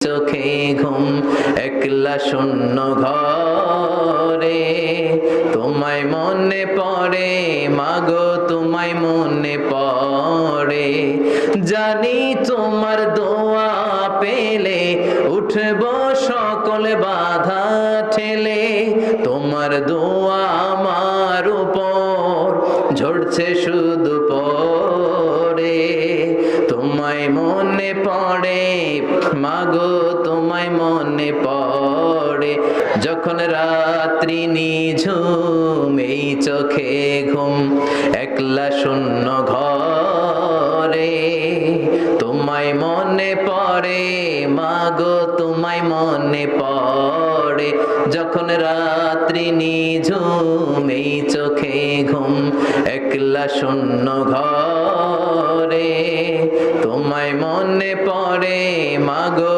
চোখে ঘুম একলা শূন্য ঘরে তোমায় মনে পড়ে মাগো তোমায় মনে পড়ে জানি তোমার দোয়া পেলে উঠব সকল বাধা ঠেলে তোমার দোয়া আমার উপর ঝরছে শুধু পড়ে তোমায় মনে পড়ে মাগো তোমায় মনে পড়ে যখন রাত্রি নিঝুম এই চোখে ঘুম একলা শূন্য ঘরে তোমায় মনে পড়ে মাগো তোমায় মনে পড়ে যখন রাত্রি নিঝুম এই চোখে ঘুম একলা শূন্য ঘরে তোমায় মনে পড়ে মাগো